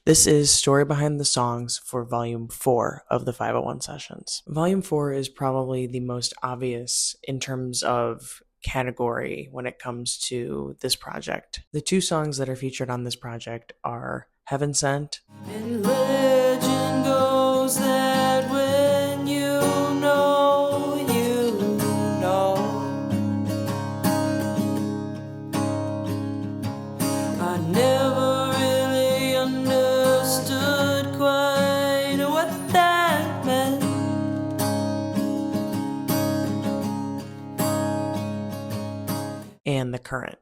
This is Story Behind the Songs for Volume 4 of the 501 Sessions. Volume 4 is probably the most obvious in terms of category when it comes to this project. The two songs that are featured on this project are Heaven Sent. And legend goes that when you know, you know. I never really understood quite what that meant. And The Current.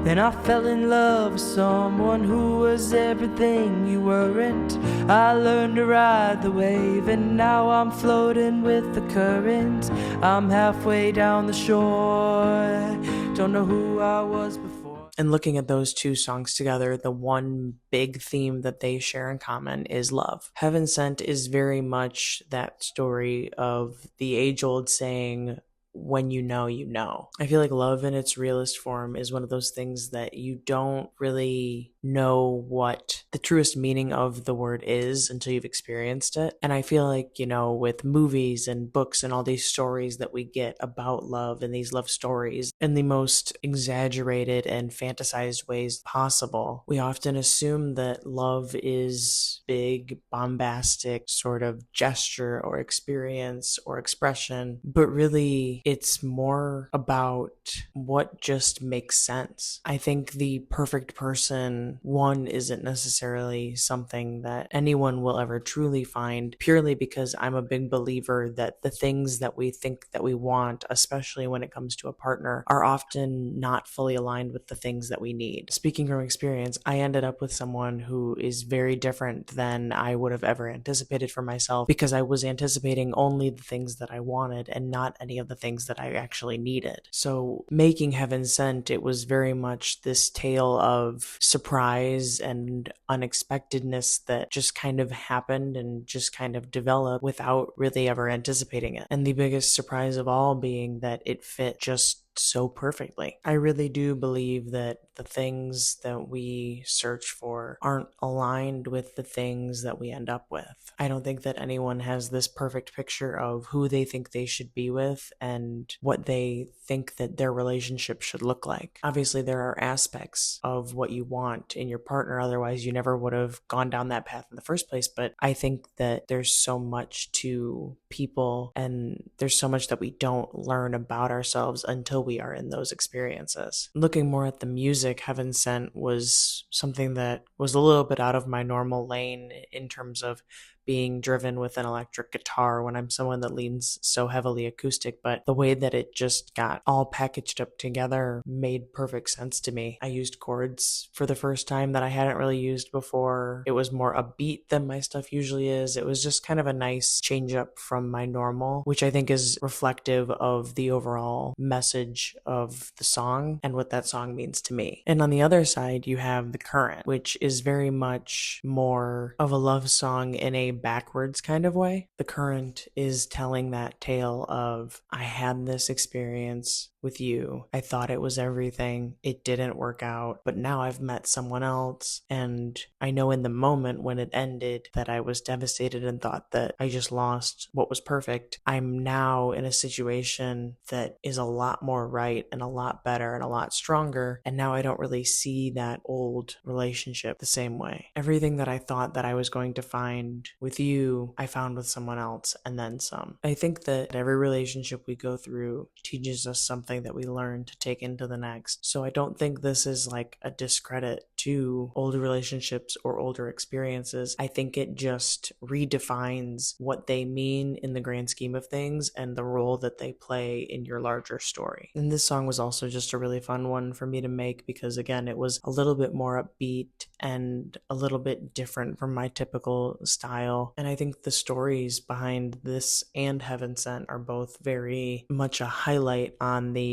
Then I fell in love with someone who was everything you weren't. I learned to ride the wave, and now I'm floating with the current. I'm halfway down the shore, don't know who I was before. And looking at those two songs together, the one big theme that they share in common is love. Heaven Sent is very much that story of the age-old saying, when you know, you know. I feel like love in its realest form is one of those things that you don't really know what the truest meaning of the word is until you've experienced it. And I feel like, with movies and books and all these stories that we get about love and these love stories in the most exaggerated and fantasized ways possible, we often assume that love is big, bombastic sort of gesture or experience or expression, but really it's more about what just makes sense. I think the perfect person, one, isn't necessarily something that anyone will ever truly find, purely because I'm a big believer that the things that we think that we want, especially when it comes to a partner, are often not fully aligned with the things that we need. Speaking from experience, I ended up with someone who is very different than I would have ever anticipated for myself because I was anticipating only the things that I wanted and not any of the things that I actually needed. So making Heaven Sent, it was very much this tale of surprise and unexpectedness that just kind of happened and just kind of developed without really ever anticipating it. And the biggest surprise of all being that it fit just so perfectly. I really do believe that the things that we search for aren't aligned with the things that we end up with. I don't think that anyone has this perfect picture of who they think they should be with and what they think that their relationship should look like. Obviously, there are aspects of what you want in your partner, otherwise you never would have gone down that path in the first place, but I think that there's so much to people and there's so much that we don't learn about ourselves until we are in those experiences. Looking more at the music, Heaven Sent was something that was a little bit out of my normal lane in terms of being driven with an electric guitar when I'm someone that leans so heavily acoustic, but the way that it just got all packaged up together made perfect sense to me. I used chords for the first time that I hadn't really used before. It was more upbeat than my stuff usually is. It was just kind of a nice change up from my normal, which I think is reflective of the overall message of the song and what that song means to me. And on the other side, you have The Current, which is very much more of a love song in a backwards kind of way. The Current is telling that tale of, I had this experience with you. I thought it was everything. It didn't work out, but now I've met someone else. And I know in the moment when it ended that I was devastated and thought that I just lost what was perfect. I'm now in a situation that is a lot more right and a lot better and a lot stronger. And now I don't really see that old relationship the same way. Everything that I thought that I was going to find with you, I found with someone else and then some. I think that every relationship we go through teaches us something that we learn to take into the next. So I don't think this is like a discredit to older relationships or older experiences. I think it just redefines what they mean in the grand scheme of things and the role that they play in your larger story. And this song was also just a really fun one for me to make because, again, it was a little bit more upbeat and a little bit different from my typical style. And I think the stories behind this and Heaven Sent are both very much a highlight on the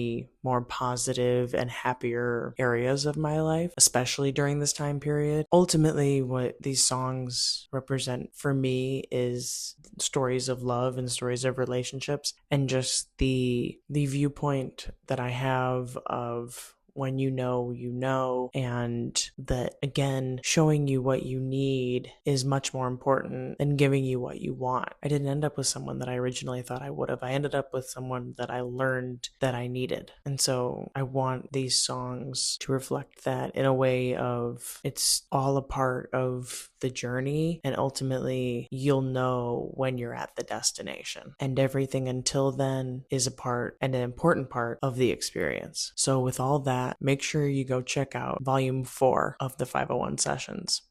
more positive and happier areas of my life, especially during this time period. Ultimately, what these songs represent for me is stories of love and stories of relationships and just the viewpoint that I have of when you know, and that again, showing you what you need is much more important than giving you what you want. I didn't end up with someone that I originally thought I would have. I ended up with someone that I learned that I needed. And so I want these songs to reflect that in a way of it's all a part of the journey, and ultimately you'll know when you're at the destination. And everything until then is a part and an important part of the experience. So with all that, make sure you go check out volume 4 of the 501 sessions.